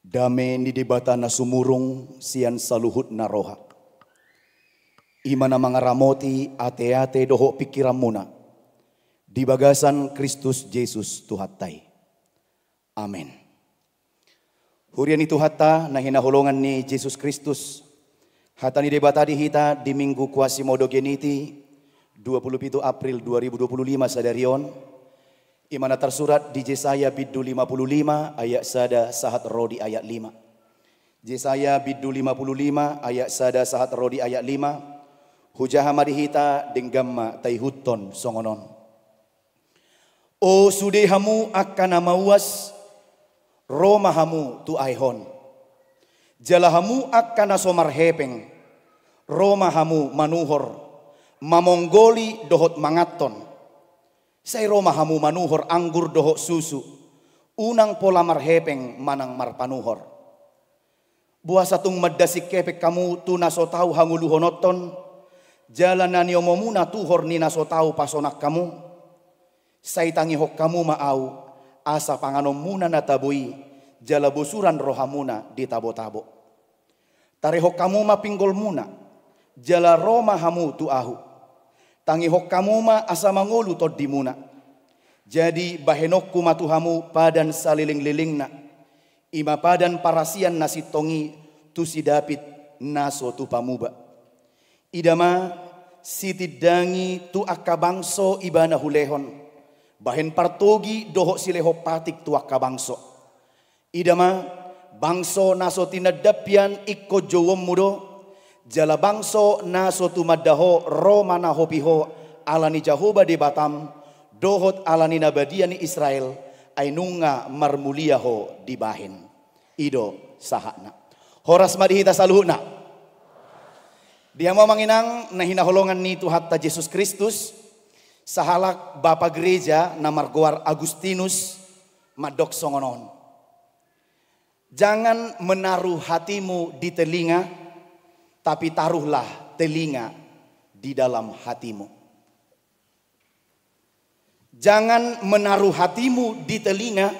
Dame ni debata na sumurong siyan saluhut na roha. Ima na mga ramoti ate-ate doho pikiran muna. Di bagasan Kristus Jesus tuhatay. Amen. Hurian itu hatta na hinahulungan ni Jesus Kristus. Hatta ni debata dihita di Minggu Quasimodo Geniti 27 April 2025 sadarion. Imana tersurat di Yesaya biddu 55 ayat sada sahat rodi ayat 5. Yesaya biddu 55 ayat sada sahat rodi ayat 5. Hujaha madihita denggamma taihuton songonon. O sudehamu akan amawas romahamu tu aihon. Jalahamu akan asomar hepeng. Romahamu manuhor. Mamonggoli dohot mangaton. Say romahamu manuhor anggur dohot susu. Unang pola marhepeng manang marpanuhor. Buah satung madasik kepek kamu tu naso tau hanguluhonoton. Jalan nani omomuna tuhor ni naso tau pasonak kamu. Say tangihok kamu maau. Asa panganom muna natabui. Jala busuran rohamuna di tabo-tabo. Tarihok kamu mapinggol muna. Jala romahamu tu ahu. Tangihok kamu ma asa mangolu tod di muna. Jadi bahenokku matuhamu padan saliling-lilingna. Ima padan parasian nasi tongi tu si dapit naso tu pamuba. Idama sitidangi tu akabangso ibana hulehon. Bahen partogi doho sileho patik tu akabangso. Idama bangso naso tinadapian ikko jowom mudo. Jala bangso naso tu madaho romana hopiho alani Jahoba di Batam. Dohot alani nabadia ni Israel. Ainunga marmuliaho di bahin. Ido sahana. Horas madihita saluhna. Dia mau manginang na hinaholongan ni Tuhan ta Yesus Kristus. Sahalak Bapa Gereja na Margoar Agustinus madok songonon. Jangan menaruh hatimu di telinga, tapi taruhlah telinga di dalam hatimu. Jangan menaruh hatimu di telinga,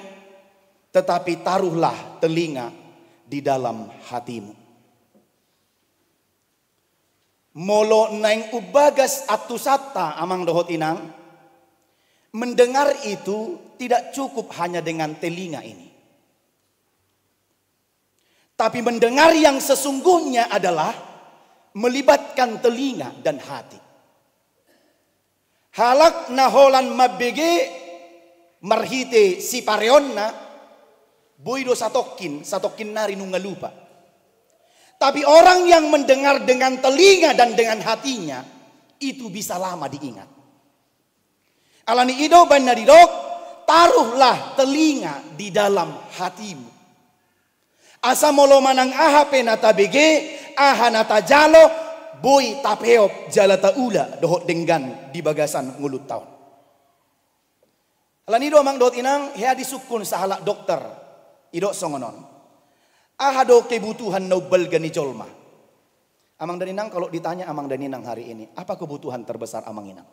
tetapi taruhlah telinga di dalam hatimu. Molo naing ubagas atusata amang dohot inang. Mendengar itu tidak cukup hanya dengan telinga ini. Tapi mendengar yang sesungguhnya adalah melibatkan telinga dan hati. Halak naholan mabege marhite si pareonna boido satokin nari nunga lupa. Tapi orang yang mendengar dengan telinga dan dengan hatinya itu bisa lama diingat. Alani ido banadidok, taruhlah telinga di dalam hatimu. Asa molo manang aha penata bege, aha nata jalo, boy tapeop jalata ula dohot denggan di bagasan ngulut tahun. Alani ido mang dohot inang hea disukun sahalak dokter ido songonon. Aha do kebutuhan nobel gani jolma. Amang dan inang kalau ditanya amang dan inang hari ini, apa kebutuhan terbesar amang inang?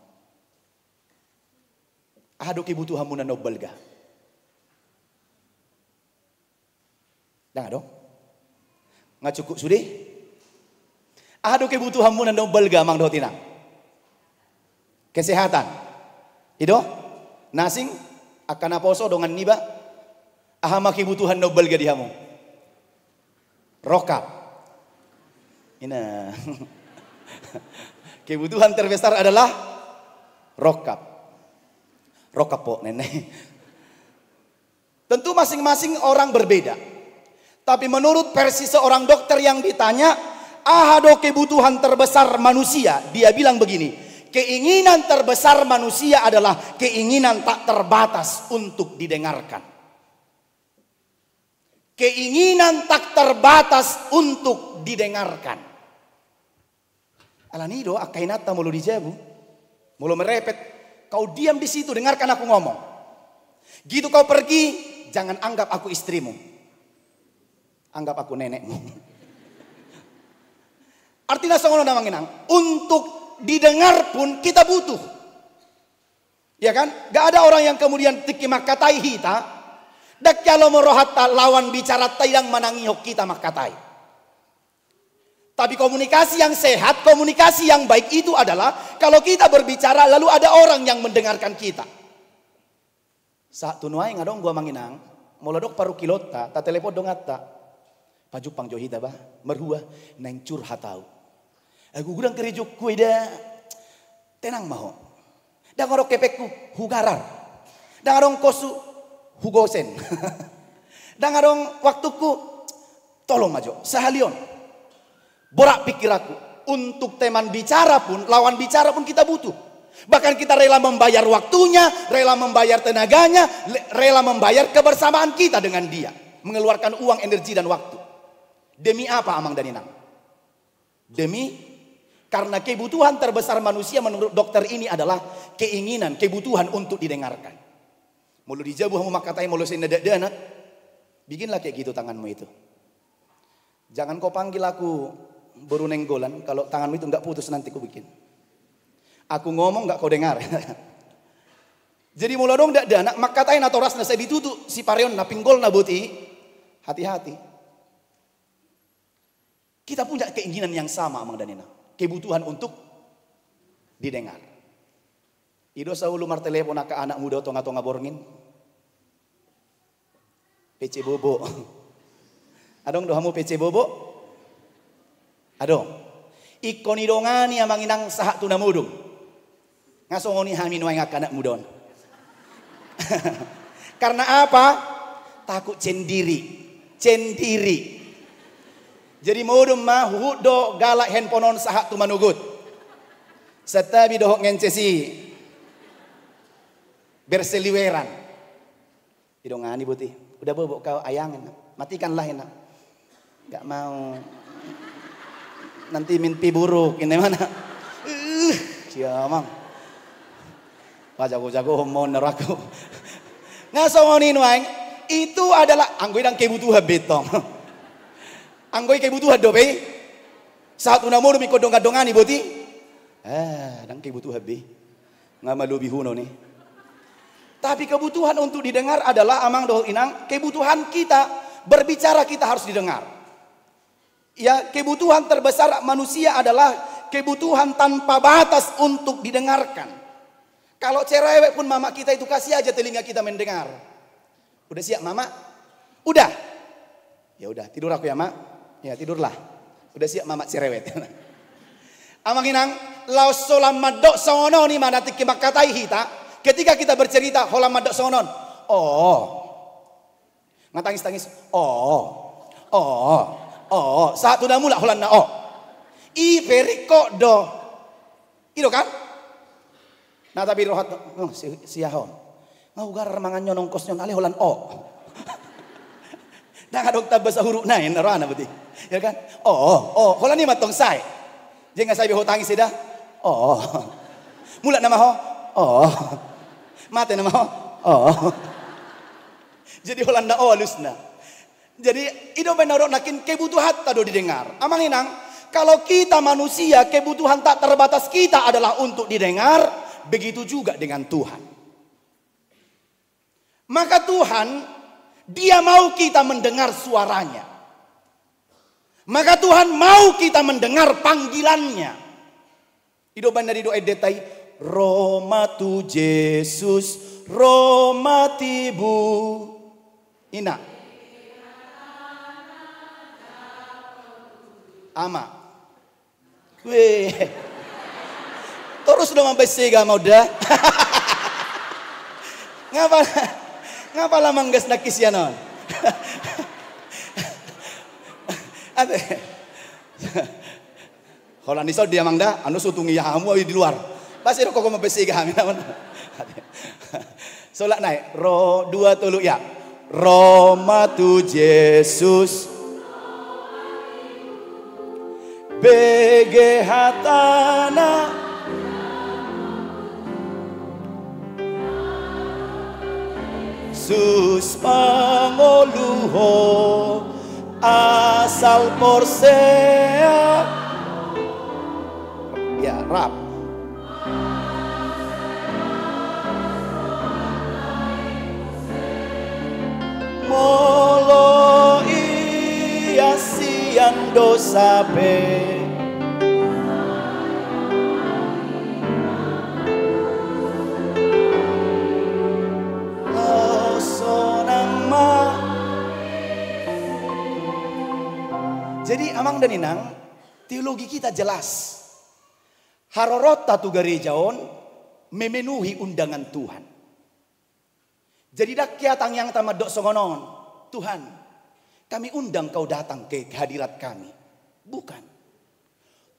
Aha do kebutuhan muna nobel ga? Dah dong? Nggak cukup sudah? Ada kebutuhanmu dan nobel gamang doh tinang. Kesehatan. Itu nasing akan aposo dengan niba. Ahama kebutuhan nobel ga dihamu. Rokap. Ina. Kebutuhan terbesar adalah rokap. Rokap po nenek. Tentu masing-masing orang berbeda. Tapi menurut versi seorang dokter yang ditanya, ahado kebutuhan terbesar manusia, dia bilang begini, keinginan terbesar manusia adalah keinginan tak terbatas untuk didengarkan. Keinginan tak terbatas untuk didengarkan. Alanido akainata mulu dijabu, mulu merepet, kau diam di situ dengarkan aku ngomong. Gitu kau pergi, jangan anggap aku istrimu. Anggap aku nenekmu. Artinya songono namang inang. Untuk didengar pun kita butuh. Ya kan? Gak ada orang yang kemudian tikimakatai hita. Dak kalau morohata lawan bicara tayang manangihok kita makatai. Tapi komunikasi yang sehat, komunikasi yang baik itu adalah kalau kita berbicara lalu ada orang yang mendengarkan kita. Saat tunuai ngadong gua manginang, molodok paru kilota, ta telepon dong atta. Pajupang johita bah, merhua neng curhat tahu. Aku gudang kerjuk kue dah tenang maho. Dah ngadong kepekku hugarar. Dah ngadong kosu hugosen. Dah ngadong waktuku tolong majo sahalion. Borak pikir aku, untuk teman bicara pun, lawan bicara pun kita butuh. Bahkan kita rela membayar waktunya, rela membayar tenaganya, rela membayar kebersamaan kita dengan dia. Mengeluarkan uang, energi, dan waktu. Demi apa Amang dan Inang? Demi, karena kebutuhan terbesar manusia menurut dokter ini adalah keinginan, kebutuhan untuk didengarkan. Mulu dijabuh mau makatai, mulu sendadak-danak. Bikinlah kayak gitu tanganmu itu. Jangan kau panggil aku baru nenggolan, kalau tanganmu itu enggak putus nanti ku bikin. Aku ngomong enggak kau dengar. Jadi mula dong dak danak makatain atau rasna saya ditutup si pareon na pinggol na buti. Hati-hati. Kita punya keinginan yang sama Amang dan Nina. Kebutuhan untuk didengar. Ido saulu mar telepon ke anak muda tonga-tonga borngin. PC bobo. Adong dohamu PC bobo? Adong, ikoni dongani Amang Inang sahat tuna mudung. Ngasongoni hamin wae ngakanak mudon. Karena apa? Takut cendiri. Cendiri. Jadi mudum mah hudo galak handphoneon sahat tu manugut. Setabi dohok ngencesi. Berseliweran. Idongani buti. Udah bobok kau ayangin. Matikanlah enak. Gak mau. Nanti mimpi buruk ini mana? Siamang. Jago-jago mau neraku. Ngasongoni nuang itu adalah anggoy dan kebutuhan betong. Anggoy kebutuhan dobe. Saat una mo mikod dong-dongani boti. Dan kebutuhan be. Ngamalu bihuno nih. Tapi kebutuhan untuk didengar adalah Amang Dohol Inang, kebutuhan kita berbicara kita harus didengar. Ya, kebutuhan terbesar manusia adalah kebutuhan tanpa batas untuk didengarkan. Kalau cerewet pun mama kita itu kasih aja telinga kita mendengar. Udah siap mama? Udah. Ya udah, tidur aku ya mak. Ya tidurlah. Udah siap mama cerewet. Amang Inang, laos solam madok songon ni mana tikibak katai hita. Ketika kita bercerita holam madok songon. Oh. Ngatangis-tangis. Oh, saat udah mula holan na I very kok do. Itu kan? Nah tapi rohat siahon. Ngaugar mangan nyonong kos nyon ale holan Dah ngadok tabas huruf nain rana beti. Ya kan? Holan ni matong sai. Jangan saya behotangis dah. Mula nama Mate nama Jadi holan na halusna. Jadi itu benar nakin kebutuhan tado didengar. Amang Inang, kalau kita manusia kebutuhan tak terbatas kita adalah untuk didengar, begitu juga dengan Tuhan. Maka Tuhan dia mau kita mendengar suaranya. Maka Tuhan mau kita mendengar panggilannya. Itu benar itu edetai Roma tu Yesus, Roma tibu. Ina. Ama. Weh. Terus udah sampai sega mau dah. Ngapa lah manggas nakis ya non? Ade. Kalau nisau dia mangda, anu sutungi ya kamu di luar. Pasti kok mau besega kami namun. Solak naik. Ro 2 3 ya. Roma tu Yesus. Bege hatana sus pangoluho asal porsea ya rap dosa pe. Jadi amang dan inang, teologi kita jelas. Harorota tu gerejaon memenuhi undangan Tuhan. Jadi dak kiatang yang tamadok songonon, Tuhan, kami undang kau datang ke hadirat kami. Bukan.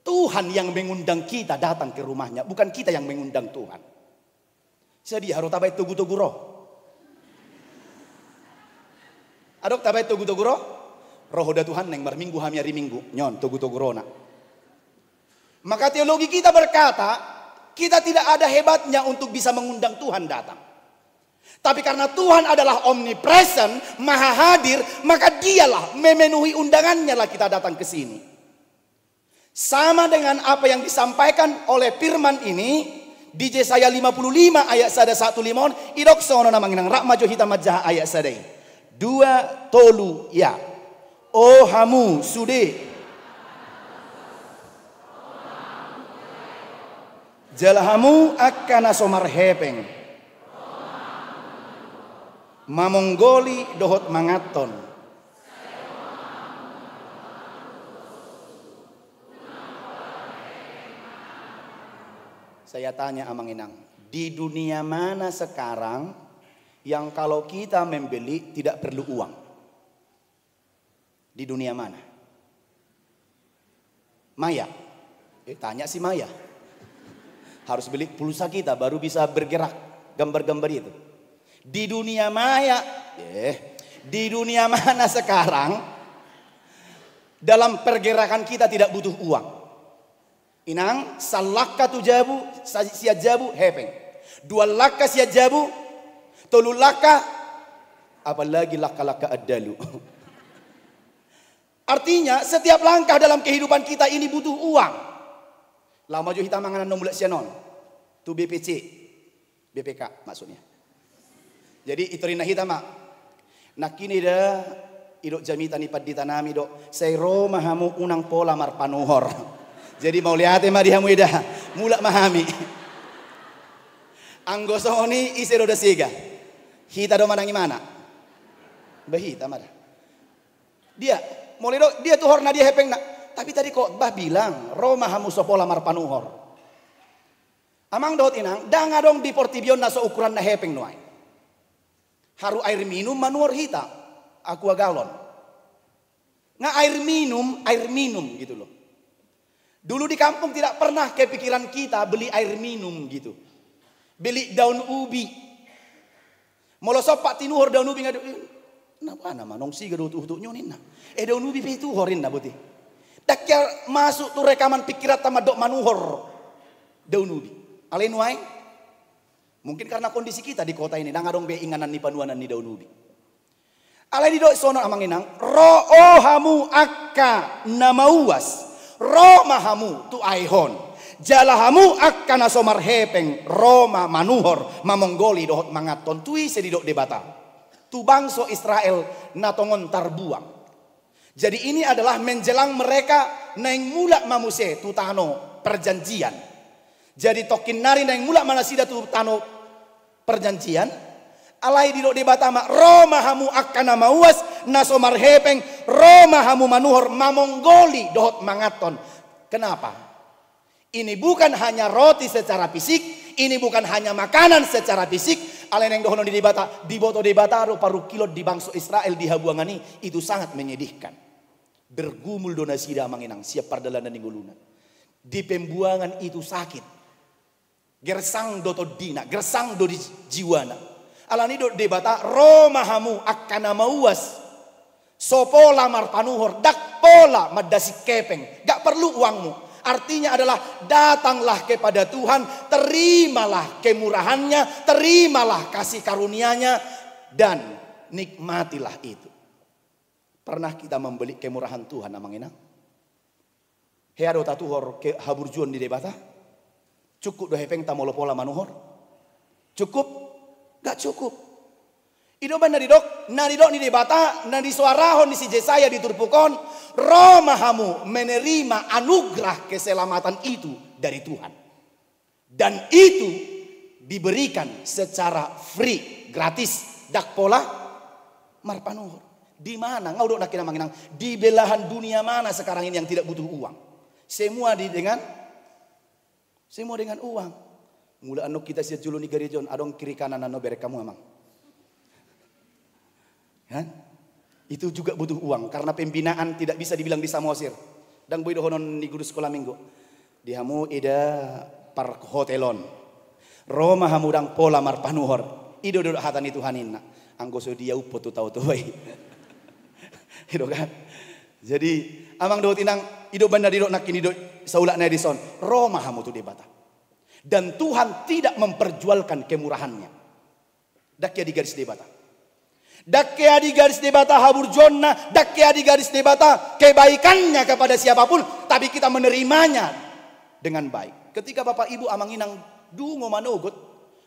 Tuhan yang mengundang kita datang ke rumahnya, bukan kita yang mengundang Tuhan. Jadi harus tabai tugu-tugu roh. Adok tabai tugu-tugu roh. Roh da Tuhan yang berminggu hami hari minggu nyon tugu-tugu rona. Maka teologi kita berkata, kita tidak ada hebatnya untuk bisa mengundang Tuhan datang. Tapi karena Tuhan adalah omnipresent, maha hadir, maka dialah memenuhi undangannya lah kita datang ke sini. Sama dengan apa yang disampaikan oleh firman ini di Yesaya 55 ayat 1:5, idok sono namanginang rak majo hitam majah ayat sadai. 2 tolu ya. Oh hamu sude jalahamu akana somar hepeng mamonggoli dohot mangaton. Saya tanya amang inang, di dunia mana sekarang yang kalau kita membeli tidak perlu uang? Di dunia mana? Maya. Tanya si Maya. Harus beli pulsa kita baru bisa bergerak gambar-gambar itu. Di dunia maya, di dunia mana sekarang dalam pergerakan kita tidak butuh uang. Inang salakka tujabu siajabu hepeng. 2 lakka siajabu, 3 lakka apalagi lakka-lakka adalu. Artinya setiap langkah dalam kehidupan kita ini butuh uang. Lama jo hitam manganan nomulak sianon. Tu BPC. BPK maksudnya. Jadi itu rina hitam mak. Nak kini dah idok jamita ni paditanami dok. Sayro mahamu unang pola marpanuhor. Jadi mau lihat ma dihamu ida. Mulak mahami. Anggosoni isero da siga. Hita do manangi mana? Bahita mana? Dia tuh horna dia hepeng nak. Tapi tadi kok bah bilang Roma hamu sopola marpanuhor. Amang dot inang danga dong di portibion na so ukuran na hepeng nuai. Haru air minum manuor hita. Aqua galon. Nga air minum gitu loh. Dulu di kampung tidak pernah kepikiran kita beli air minum gitu. Beli daun ubi. Molo sopak tinuhor daun ubi ngadu. Napa nama nong siga do tuh nyonin na. Daun ubi pe itu horin na buti. Dakya masuk tuh rekaman pikiran tama dok manuhor daun ubi. Alain wae. Mungkin karena kondisi kita di kota ini dang adong be inganan ni panuanan ni daun ubi. Alai di dok sono amang inang ro'ohamu akka namauas romahamu tu aihon jalahamu akka nasomar hepeng Roma manuhor mamonggoli dohot mangaton tui sedidok debata. Tu bangso Israel natongon tarbuang. Jadi ini adalah menjelang mereka naing mulak mamuse tu tano perjanjian. Jadi tokin nari naing mulak manasida tu tano perjanjian. Alai didok debatama Roma hamu akana mauas nasomar hepeng Roma hamu manuhor mamonggoli dohot mangaton. Kenapa? Ini bukan hanya roti secara fisik, ini bukan hanya makanan secara fisik. Alain yang dohono di debata, di boto debata paru kilo di bangsa Israel di habuangani itu sangat menyedihkan. Bergumul donasida manginang siap pardalanan ninggulunan. Di pembuangan itu sakit. Gersang doto dina, gersang do di jiwana. Alani do debata Roma hamu akana mauas. Sopola marpanuhor dak pola madasi kepeng. Gak perlu uangmu. Artinya adalah datanglah kepada Tuhan, terimalah kemurahannya, terimalah kasih karunia-Nya dan nikmatilah itu. Pernah kita membeli kemurahan Tuhan namangina? Heado tatuhor ke haburjuan di debata? Cukup do hepeng tamolopola manuhor? Cukup? Gak cukup. Ido ban nadidok ni debata, nadi suarahon di si Yesaya diturpukon, romahamu menerima anugerah keselamatan itu dari Tuhan. Dan itu diberikan secara free, gratis. Dak pola marpanuhur. Di mana? Ngau dok nak kina manginang. Di belahan dunia mana sekarang ini yang tidak butuh uang? Semua dengan uang. Mula anu kita siap julu ni gerejon, adong kiri kanan anu berek kamu amang. Kan? Itu juga butuh uang karena pembinaan tidak bisa dibilang di Samosir. Dan boy dohonon di guru sekolah minggu. Di hamu ida par hotelon. Roma hamu dang pola mar panuhor. Ido dodok hatan itu hanina. Anggoso dia upot tu tahu tu boy. Itu kan. Jadi amang do tinang ido banda di dok nakin ido saulak na dison. Roma hamu tu debata. Dan Tuhan tidak memperjualkan kemurahannya. Dakya di garis debata. Dakya di garis debata habur jonna. Dakya di garis debata kebaikannya kepada siapapun. Tapi kita menerimanya dengan baik. Ketika Bapak Ibu amanginang dungo manogot.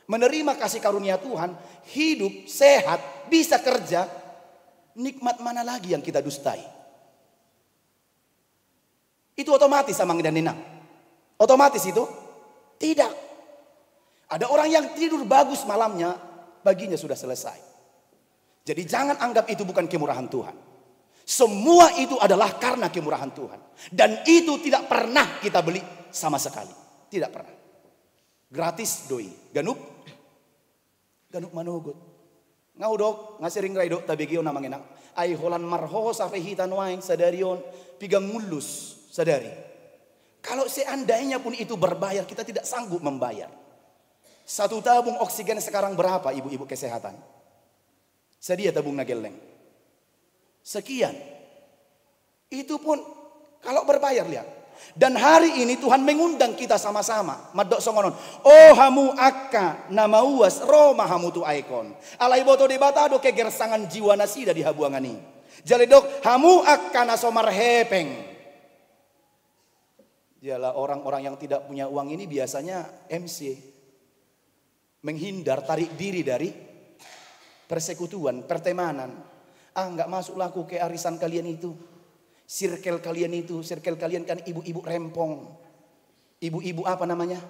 Menerima kasih karunia Tuhan. Hidup, sehat, bisa kerja. Nikmat mana lagi yang kita dustai? Itu otomatis amang dan ninang. Otomatis itu. Tidak. Ada orang yang tidur bagus malamnya, baginya sudah selesai. Jadi jangan anggap itu bukan kemurahan Tuhan. Semua itu adalah karena kemurahan Tuhan. Dan itu tidak pernah kita beli sama sekali. Tidak pernah. Gratis doi. Ganup manugut. Ngau dok, ngasering rai dok tabigio namangina. Ai holan marho safe hitan waing sadarion pigang mulus sadari. Kalau seandainya pun itu berbayar, kita tidak sanggup membayar. 1 tabung oksigen sekarang berapa ibu-ibu kesehatan? Sedia tabung nageleng. Sekian. Itu pun kalau berbayar lihat. Dan hari ini Tuhan mengundang kita sama-sama. Madok songonon. Oh hamu akka nama uas Roma hamu tu aikon. Alai boto debata do kegersangan jiwa nasida di habuangani. Jaledok hamu akka nasomar hepeng. Dialah orang-orang yang tidak punya uang ini biasanya MC. Menghindar, tarik diri dari persekutuan, pertemanan. Enggak masuklah aku ke arisan kalian itu. Circle kalian itu, circle kalian kan ibu-ibu rempong. Ibu-ibu apa namanya?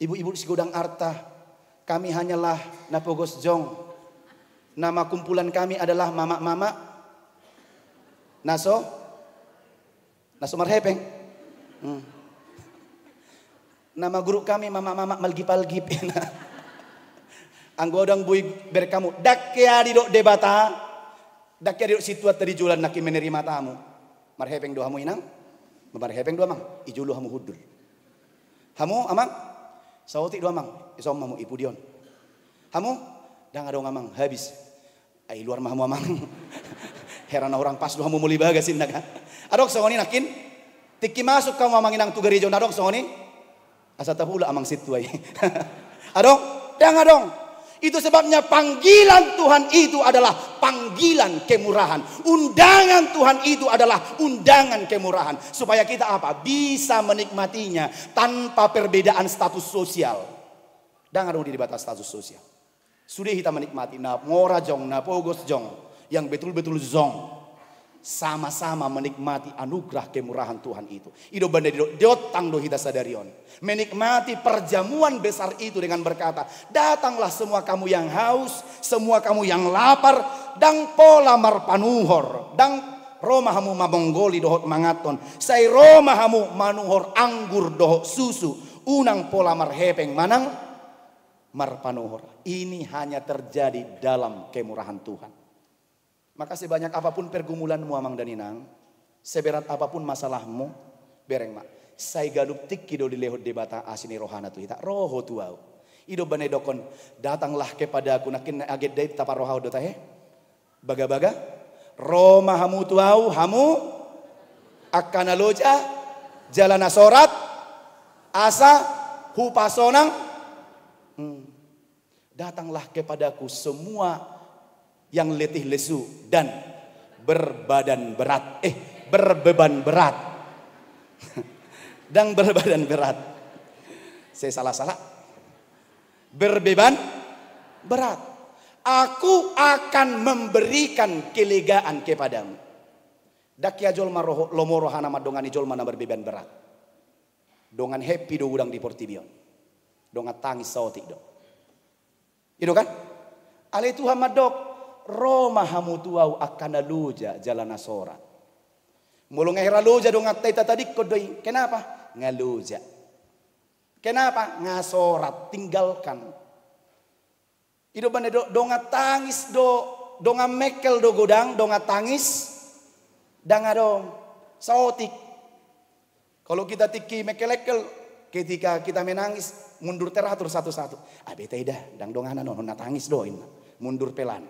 Ibu-ibu si Godang Arta. Kami hanyalah Napogos Jong. Nama kumpulan kami adalah mama-mama Naso Marhepeng. Nama guru kami mama-mama malgip-algip. Anggodang bui berkamu. Dakya di dok debata. Dakya di dok situat tadi jualan naki menerima tamu. Marhepeng doa hamu inang. Marhepeng doa mang. Ijulu hamu hudul. Hamu amang. Sawoti doa mang. Isom hamu ipu dion. Hamu. Dang adong amang. Habis. Ay luar mahamu amang. Heran orang pas doa hamu muli bagasin naga. Adok songoni nakin. Tiki masuk kamu amang inang tu gerejo nadong songoni. Asa tapula amang situai. Adong. Dang adong. Itu sebabnya panggilan Tuhan itu adalah panggilan kemurahan. Undangan Tuhan itu adalah undangan kemurahan. Supaya kita apa? Bisa menikmatinya tanpa perbedaan status sosial. Jangan di batas status sosial. Sudah kita menikmati na ngora jong, na pogos jong. Yang betul-betul zong. Sama-sama menikmati anugerah kemurahan Tuhan itu. Ido banda diotang do hita sadarion. Menikmati perjamuan besar itu dengan berkata, datanglah semua kamu yang haus, semua kamu yang lapar, dang pola marpanuhor, dang romahamu mabonggoli dohot mangaton, say romahamu manuhor anggur dohot susu, unang pola marhepeng manang marpanuhor. Ini hanya terjadi dalam kemurahan Tuhan. Maka sebanyak apapun pergumulanmu amang dan inang, seberat apapun masalahmu, bereng mak. Saya galup tik kido di lehot debata asini rohana tu hita roho tuau. Ido bane dokon datanglah kepada aku nakin aget dait tapa rohau dota he. Baga-baga Roma hamu tuau hamu akana loja jalana sorat asa hupasonang. Datanglah kepadaku semua yang letih lesu dan berbeban berat. Dan berbadan berat. Saya salah-salah. Berbeban berat. Aku akan memberikan kelegaan kepadamu. Dakia jolma lomoro hana madongani jolma na berbeban berat. Dongan happy do udang di portibion. Dongan tangis sautik do. Itu kan? Ale Tuhan madok Roma hamu tuau akan luja jalan asora. Mulu ngehera luja dongan taita tadi kodoi. Kenapa? Ngaluja. Kenapa? Ngasorat tinggalkan. Itu bane dongan tangis do dongan mekel do godang dongan tangis. Danga dong, sautik. Kalau kita tiki mekelekel, ketika kita menangis, mundur teratur satu-satu. Beta dah, dang dongana non tangis doin, mundur pelan.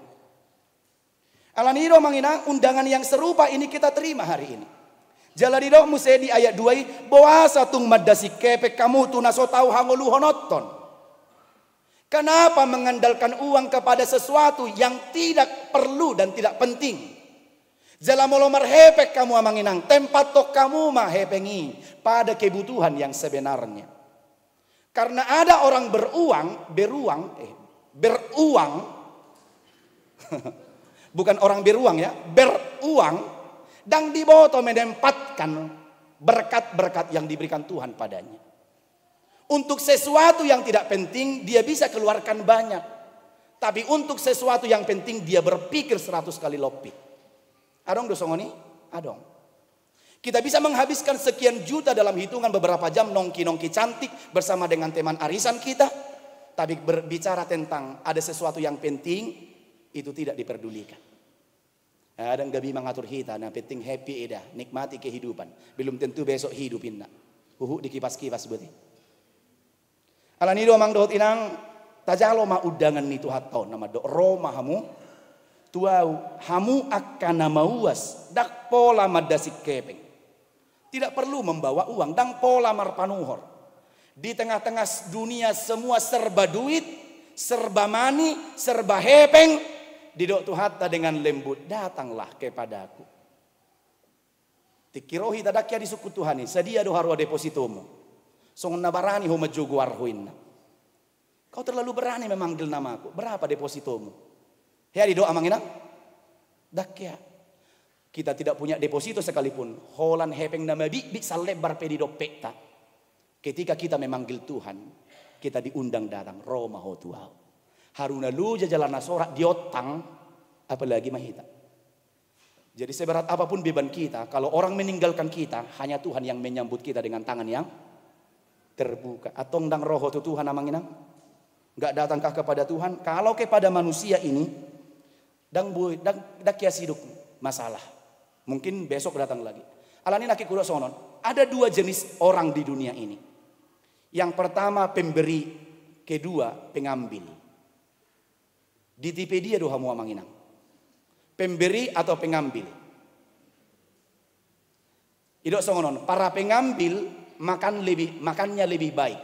Alanido manginang undangan yang serupa ini kita terima hari ini. Jaladido musedi ayat 2, boasa tung madasi kepek kamu tu naso tahu hangolu honoton. Kenapa mengandalkan uang kepada sesuatu yang tidak perlu dan tidak penting? Jalamolo marhepek kamu amanginang, tempat tok kamu mah hepengi pada kebutuhan yang sebenarnya. Karena ada orang beruang, bukan orang beruang ya, beruang, dan diboto menempatkan berkat-berkat yang diberikan Tuhan padanya. Untuk sesuatu yang tidak penting dia bisa keluarkan banyak, tapi untuk sesuatu yang penting dia berpikir 100 kali lebih. Adong dosongoni, adong. Kita bisa menghabiskan sekian juta dalam hitungan beberapa jam nongki-nongki cantik bersama dengan teman arisan kita. Tapi berbicara tentang ada sesuatu yang penting, itu tidak diperdulikan. Ada gabi mengatur kita, nah penting happy eda, nikmati kehidupan. Belum tentu besok hidupin nak. Dikipas-kipas berarti. Alanido mang dohot inang, tajalo ma udangan itu hatau nama do Roma hamu. Tuau hamu akan mauas dak pola madasi kepeng. Tidak perlu membawa uang dang pola marpanuhor. Di tengah-tengah dunia semua serba duit, serba mani, serba hepeng. Didok tuhatta dengan lembut, datanglah kepadaku. Tikirohi tadakya di suku Tuhani, sedia do harua depositomu. Songon nabarani ho majugu arhuinna. Kau terlalu berani memanggil namaku. Berapa depositomu? Ya di doa manginang, dakya. Kita tidak punya deposito sekalipun. Holan hepeng nama bisa lebar pedido pekta. Ketika kita memanggil Tuhan, kita diundang datang. Roma ho tuau. Haruna luja jalan nasorak diotang, apalagi mahita. Jadi seberat apapun beban kita, kalau orang meninggalkan kita, hanya Tuhan yang menyambut kita dengan tangan yang terbuka. Atau ndang roho tu Tuhan amanginang, nggak datangkah kepada Tuhan? Kalau kepada manusia ini, dak siduk masalah. Mungkin besok datang lagi. Alani naki kudo sonon. Ada 2 jenis orang di dunia ini. Yang pertama pemberi, kedua pengambil. Di tipe dia doha mua manginang. Pemberi atau pengambil. Idok sonon. Para pengambil makannya lebih baik.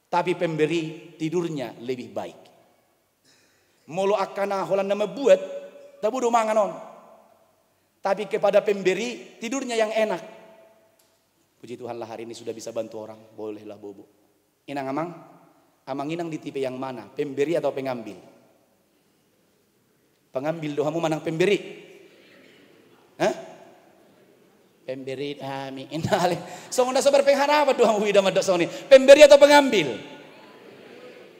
Tapi pemberi tidurnya lebih baik. Molo akana holan nama buat, tabu do manganon. Tapi kepada pemberi tidurnya yang enak. Puji Tuhan lah hari ini sudah bisa bantu orang, bolehlah bobo. Inang amang inang di tipe yang mana? Pemberi atau pengambil? Pengambil dohamu manang pemberi. Hah? Pemberi kami inale. Songonda sabar pengharapan dohamu ida madak soni. Pemberi atau pengambil?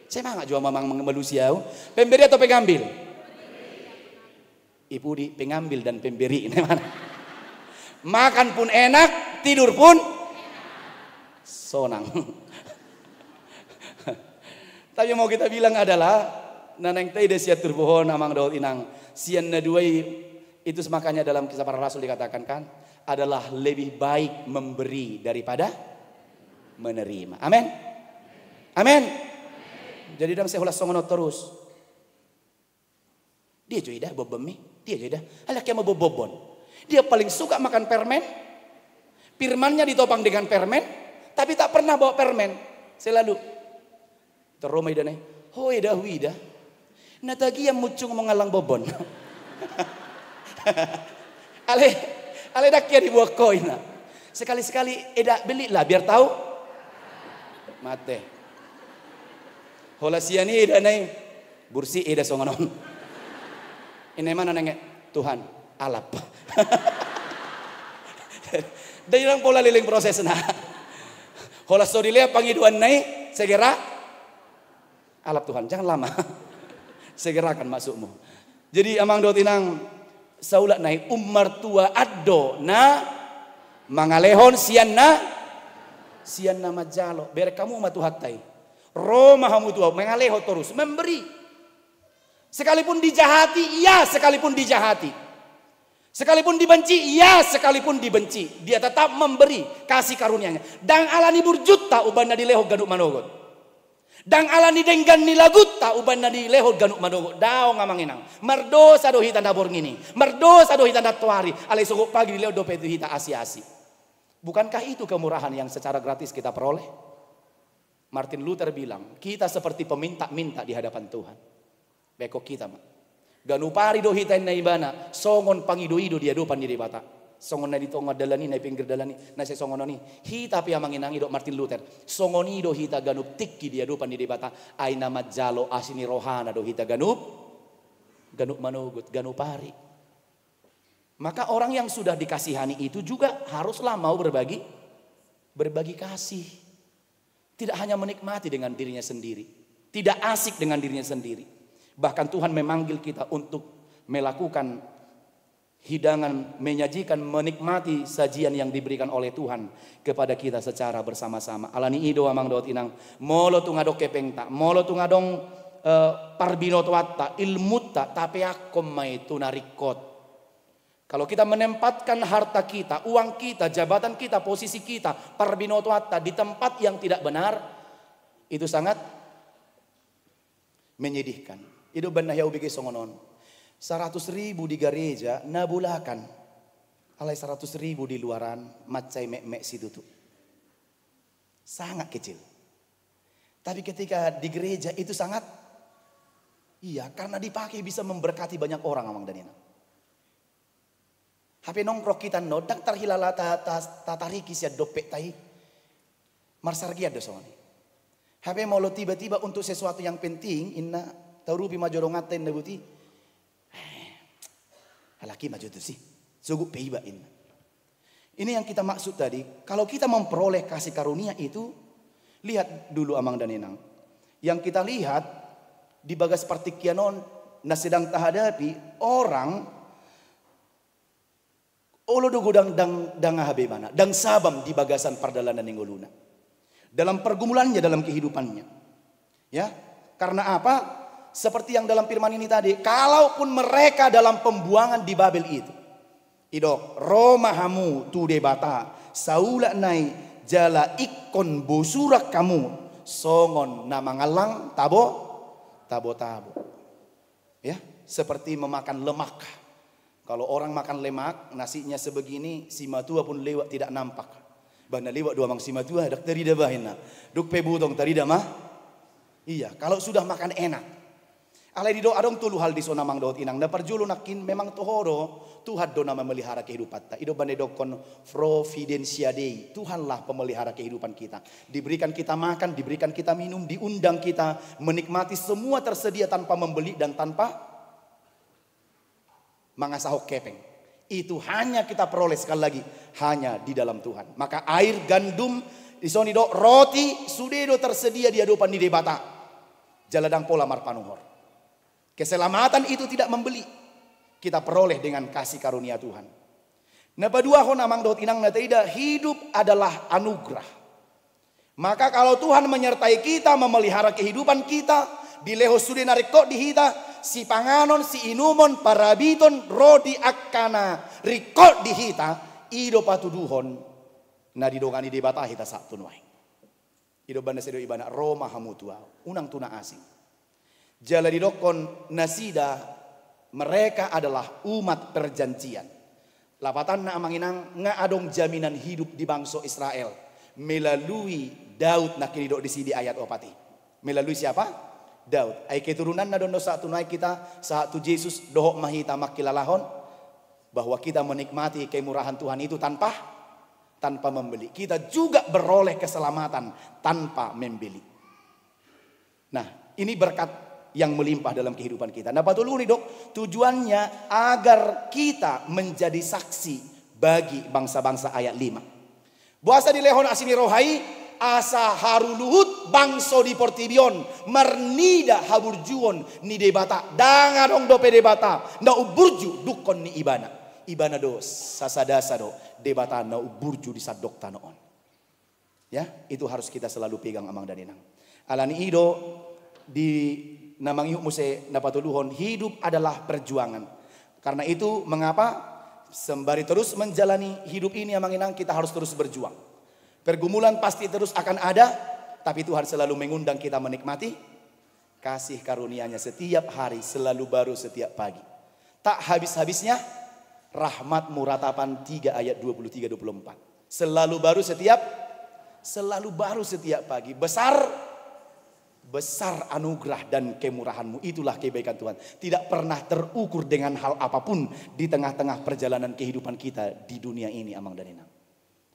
Saya mah jua mamang manusia. Pemberi atau pengambil? Ibu di pengambil dan pemberi. Makan pun enak, tidur pun sonang. Tapi mau kita bilang adalah naneng teh desiatur pohon amang daud inang sian na duai itu makanya dalam kisah para rasul dikatakan kan adalah lebih baik memberi daripada menerima. Amin. Amin. Jadi dalam saya ulas songono terus. Dia cuy dah bobemi, dia cuy dah. Alah kiam bobon. Dia paling suka makan permen. Firmannya ditopang dengan permen, tapi tak pernah bawa permen. Selalu teromai dan hoi dah wida. Natagi yang mucung mengalang bobon. ale dak kia dibuat koin. Sekali-sekali edak belilah biar tahu. Mate. Hola siani eda nai bursi eda songonon. Ini mana nengek Tuhan alap. Dan orang pola liling proses nah. Hola sodilea pangiduan naik segera alap Tuhan jangan lama. Segerakan masukmu. Jadi amang dot inang saulat naik mertua addo na mangalehon sian nama jalo bere kamu matu hatai Roma hamu tua mengaleho terus memberi sekalipun dijahati iya sekalipun dijahati sekalipun dibenci iya sekalipun dibenci dia tetap memberi kasih karunia-Nya dang alani burjuta uban di leho gaduk manogot dang alani denggan ni laguta uban di leho gaduk manogot daw ngamanginang merdosa do hita dabor ngini merdosa do hita datuari alai sogok pagi di leho do petu hita asi-asi. Bukankah itu kemurahan yang secara gratis kita peroleh? Martin Luther bilang, kita seperti peminta-minta di hadapan Tuhan. Beko kita, mak. Ganupari do hita na ibana, songon pangido-ido dia do pandiri bata. Songon na dito ngadalani na pinggir dalani, na sa songon ni. Hita pi amanginangi do Martin Luther. Songoni do hita ganup tikki dia do pandiri bata. Ay nama jalo asini rohana do hita ganup manugut, ganupari. Maka orang yang sudah dikasihani itu juga haruslah mau berbagi kasih. Tidak hanya menikmati dengan dirinya sendiri. Tidak asik dengan dirinya sendiri. Bahkan Tuhan memanggil kita untuk melakukan hidangan, menyajikan, menikmati sajian yang diberikan oleh Tuhan kepada kita secara bersama-sama. Alani ido amang dot inang molo tungadok kepengta, molo tungadong parbinot watta ilmutta tapi akom mai tunarikot. Kalau kita menempatkan harta kita, uang kita, jabatan kita, posisi kita, parbinotuata di tempat yang tidak benar, itu sangat menyedihkan. Itu benar ya ubiki songonon. 100.000 di gereja nabulakan. Alai 100.000 di luaran, macai mek situ tuh. Sangat kecil. Tapi ketika di gereja itu sangat, iya karena dipakai bisa memberkati banyak orang amang danina. HP nongkrok kita no dak tarhilala tatariki sia dopek tai marsargi ada soalnya. HP mau lo tiba-tiba untuk sesuatu yang penting inna taurupi majorong ngaten debuti. Halaki maju tu sih. Sugup peiba inna. Ini yang kita maksud tadi, kalau kita memperoleh kasih karunia itu, lihat dulu amang dan enang. Yang kita lihat di bagas partikianon na sedang tahadapi orang olo do godang dang habe mana dang sabam di bagasan pardalanan ninggoluna dalam pergumulannya dalam kehidupannya ya karena apa seperti yang dalam firman ini tadi kalaupun mereka dalam pembuangan di Babel itu idok Roma hamu tu debata saula nai jala ikon bosurak kamu songon nama ngalang tabo ya seperti memakan lemak. Kalau orang makan lemak, nasinya sebegini, si matua pun lewat tidak nampak. Bana lewat dua mang si matua, dak teri dah bahina. Duk pebutong teri dah mah. Iya, kalau sudah makan enak. Alai di do adong tulu hal di sona mang dot inang. Da perjulu nakin memang tohoro, Tuhan do nama melihara kehidupan ta. Ido bane dokon providentia Dei. Tuhanlah pemelihara kehidupan kita. Diberikan kita makan, diberikan kita minum, diundang kita menikmati semua tersedia tanpa membeli dan tanpa mangasahok kepeng. Itu hanya kita peroleh sekali lagi hanya di dalam Tuhan. Maka air gandum isonido roti sudedo tersedia di hadapan di debata. Jaladang pola marpanuhor. Keselamatan itu tidak membeli. Kita peroleh dengan kasih karunia Tuhan. Napadua hon amang dot inang nataida hidup adalah anugerah. Maka kalau Tuhan menyertai kita memelihara kehidupan kita di leho sude narikto di hita si panganon, si inumon, parabiton, rodi akkana, rikot dihita, ido patuduhon, na didongani debata hita sak tunwai. Ido banda sedo ibana Roma hamutua, unang tuna asing. Jala didokon nasida, mereka adalah umat perjanjian. Lapatan na amanginang nga adong jaminan hidup di bangsa Israel melalui Daud na kinidok di sini ayat opati. Melalui siapa? Daud. Ay keturunan na doon sa tunay kita sa tu Yesus dohok mahita makilalahon bahwa kita menikmati kemurahan Tuhan itu tanpa membeli. Kita juga beroleh keselamatan tanpa membeli. Nah, ini berkat yang melimpah dalam kehidupan kita. Nah, patulun dok, tujuannya agar kita menjadi saksi bagi bangsa-bangsa ayat 5. Buasa di lehon asini rohai asa haruluhut bangso di portibion mernida haburjuon ni debata dangan ong dope debata na uburju dukon ni ibana dos sasadasa do debata na uburju di sadok tanoon. Ya, itu harus kita selalu pegang amang dan inang. Alani ido di namang iuk muse napatuluhon hidup adalah perjuangan. Karena itu mengapa sembari terus menjalani hidup ini amang inang kita harus terus berjuang. Pergumulan pasti terus akan ada, tapi Tuhan selalu mengundang kita menikmati kasih karunia-Nya setiap hari, selalu baru setiap pagi. Tak habis-habisnya rahmat-Mu ratapan 3 ayat 23-24. Selalu baru setiap pagi. Besar anugerah dan kemurahan-Mu, itulah kebaikan Tuhan. Tidak pernah terukur dengan hal apapun di tengah-tengah perjalanan kehidupan kita di dunia ini amang dan inang.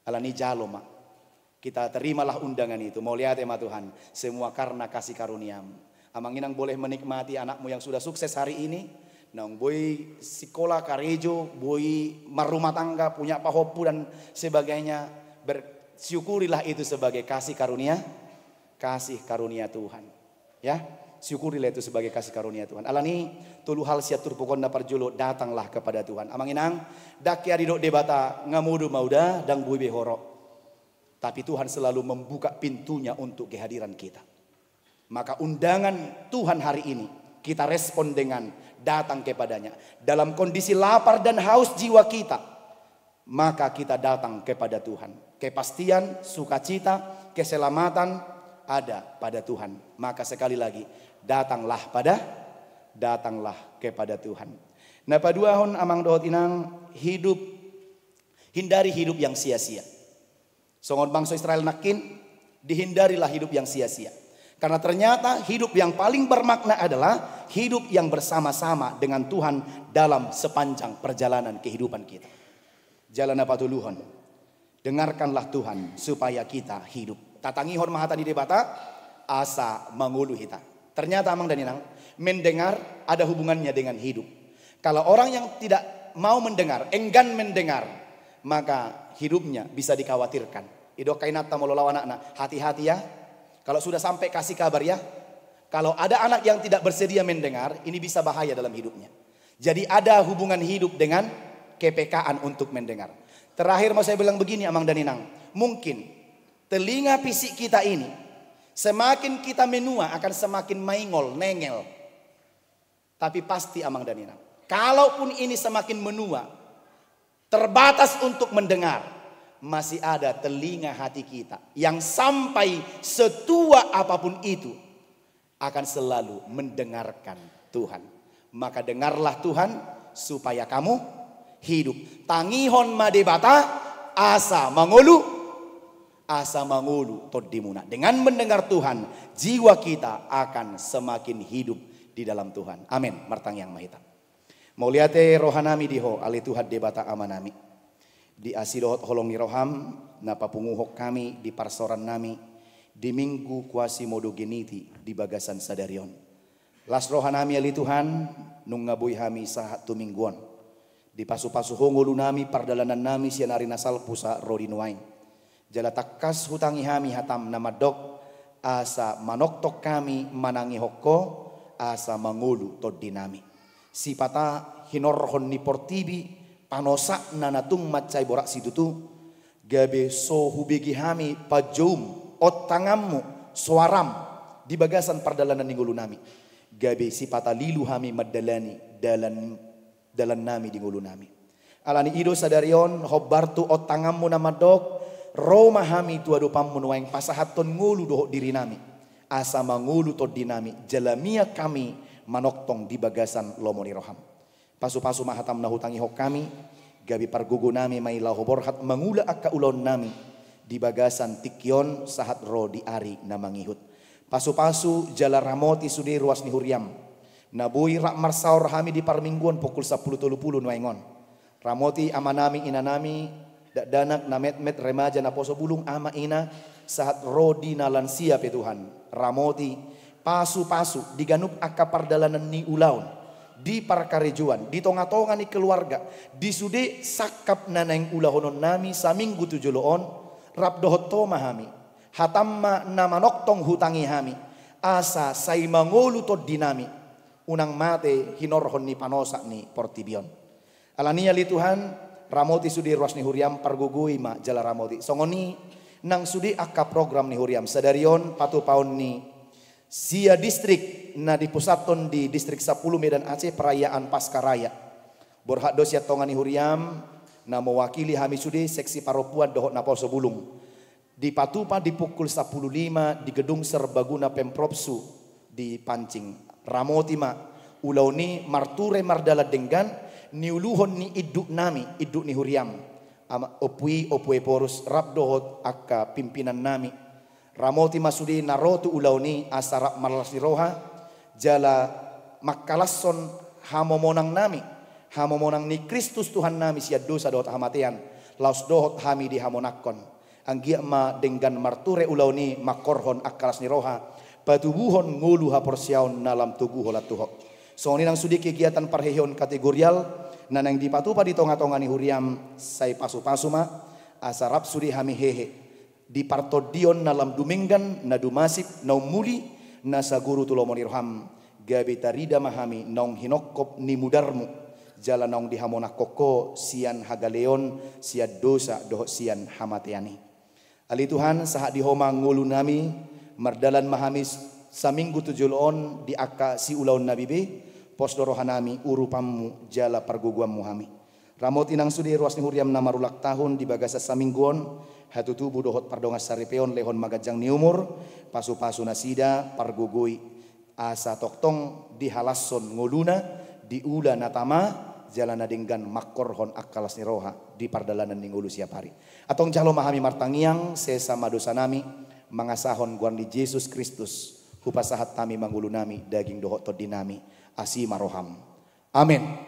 Alani jalo mak. Kita terimalah undangan itu. Mau lihat ya Tuhan, semua karena kasih karunia-Mu. Amang inang boleh menikmati anakmu yang sudah sukses hari ini. Nang boy sekolah karejo, boy marumah tangga, punya pahopu dan sebagainya. Bersyukurilah itu sebagai kasih karunia Tuhan. Ya, syukurilah itu sebagai kasih karunia Tuhan. Alani tulu hal siatur pokona parjulo datanglah kepada Tuhan. Amang inang dakia didok debata ngamudu mauda dang boy behoro. Tapi Tuhan selalu membuka pintunya untuk kehadiran kita. Maka undangan Tuhan hari ini kita respon dengan datang kepadanya. Dalam kondisi lapar dan haus jiwa kita, maka kita datang kepada Tuhan. Kepastian, sukacita, keselamatan ada pada Tuhan. Maka sekali lagi datanglah kepada Tuhan. Nah paduahon amang dohot inang hindari hidup yang sia-sia. Songon bangsa Israel nakin dihindarilah hidup yang sia-sia. Karena ternyata hidup yang paling bermakna adalah hidup yang bersama-sama dengan Tuhan dalam sepanjang perjalanan kehidupan kita. Jalan apa tuluhon? Dengarkanlah Tuhan supaya kita hidup. Tatangihon mahata di debata asa mangulu hita. Ternyata amang dan inang mendengar ada hubungannya dengan hidup. Kalau orang yang tidak mau mendengar, enggan mendengar, maka hidupnya bisa dikhawatirkan. Ido kainata mololawa anak-anak, hati-hati ya. Kalau sudah sampai kasih kabar ya. Kalau ada anak yang tidak bersedia mendengar, ini bisa bahaya dalam hidupnya. Jadi ada hubungan hidup dengan kepekaan untuk mendengar. Terakhir mau saya bilang begini amang dan inang. Mungkin telinga fisik kita ini semakin kita menua akan semakin maingol, nengel. Tapi pasti amang dan inang, kalaupun ini semakin menua, terbatas untuk mendengar, masih ada telinga hati kita yang sampai setua apapun itu akan selalu mendengarkan Tuhan. Maka dengarlah Tuhan supaya kamu hidup. Tangihon madebata asa mangulu todimuna. Dengan mendengar Tuhan, jiwa kita akan semakin hidup di dalam Tuhan. Amin. Martang yang mahita. Mau lihat rohanami diho ali Tuhan debata amanami. Di asidohot holongi roham napa punguhok kami di parsoran nami di minggu kuasi modo geniti di bagasan sadarion. Las rohanami ali Tuhan nung ngaboy hami sahat tumingguan. Di pasu-pasu hongolu nami pardalanan nami sianari nasal pusa rodinuain. Jala takas hutangi hami hatam nama dok asa manoktok kami manangi hokko asa mangulu todinami. Sipata hinorhon ni portibi panosak nanatung macai borak situtu gabe so hubegi hami pajum otangammu suaram di bagasan pardalanan ninggulu nami gabe sipata lilu hami madalani dalan nami di ngulu nami alani ido sadarion hobbartu otangammu nama dok Roma hami tuado pammu nuaing pasahaton ngulu doh diri nami asa mangulu to dinami jalamia kami manoktong di bagasan lomoni roham. Pasu-pasu mahatam na hutangi hok kami gabi pargugo nami may lahoborhat mangula akka ulon nami di bagasan tikyon sahat ro di ari na mangihut. Pasu-pasu jala ramoti sudi ruas ni huriam. Nabuy rak marsaur hami di parmingguan pukul 10.30 nuaingon. Ramoti amanami inanami danak na met remaja na poso bulung ama ina sahat ro di na lansia pe Tuhan. Ramoti pasu-pasu diganup akka pardalanan ni ulaun. di parkarejuan, di tonga-tonga ni keluarga, di sude sakap naneng ulahonon nami saminggu 7 loon, rap dohot to mahami, hatamma namanoktong hutangi hami, asa say mangolu to dinami, unang mate hinorhon ni panosa ni portibion. Alania li Tuhan, ramoti sudi ruas ni huriam pargugui ma jala ramoti. Songoni nang sudi akka program ni huriam sadarion patu paun ni sia distrik na dipusaton di distrik 10 Medan Aceh perayaan Pascaraya. Borhak dosia tongani huriam na mewakili hami sudi seksi paropuan dohot Naposo Bulung. Di Patupa di pukul 10.05 di gedung serbaguna Pemprovsu di Pancing. Ramoti ma ulau ni marture mardala denggan ni uluhon ni iduk nami iduk ni huriam. Opui porus rap dohot akka pimpinan nami. Ramoti masudi narotu ulau ni asarap marlasiroha jala makalasson hamomonang nami. Hamomonang ni Kristus Tuhan nami siad dosa dohot hamatean. Laus dohot hami di hamonakon. Anggia ma denggan marture ulau ni makorhon akalas ni roha. Patubuhon ngulu haporsiaon nalam tugu holat tuhok. So ini nang sudi kegiatan parhehion kategorial. Nanang di Patupa di tonga-tonga ni huriam say pasu-pasu ma. Asarap sudi hami hehe. Di partodion nalam duminggan na dumasip naum muli na saguru tulomonirham gabi tarida mahami naung hinokop ni mudarmu jala naung dihamonah koko sian hagaleon siad dosa doh sian hamateani. Ali Tuhan sahat dihoma ngulu nami mardalan mahamis saminggu 7 loon di akka si ulaun nabi be pos dorohanami urupammu jala parguguammu hami. Ramot inang sudi ruas ni huriam na marulak tahun di bagasa samingguon hatu tubuh dohot pardongas saripeon lehon magajang ni umur pasu-pasu nasida pargugui asa toktong di halasson nguluna di ula natama jalana denggan makorhon akalas ni roha di pardalanan ni ngulu siap hari. Atong jalo mahami martangiang sesama dosa nami mangasahon guan di Yesus Kristus hupasahat tami mangulu nami daging dohot to dinami asima roham. Amin.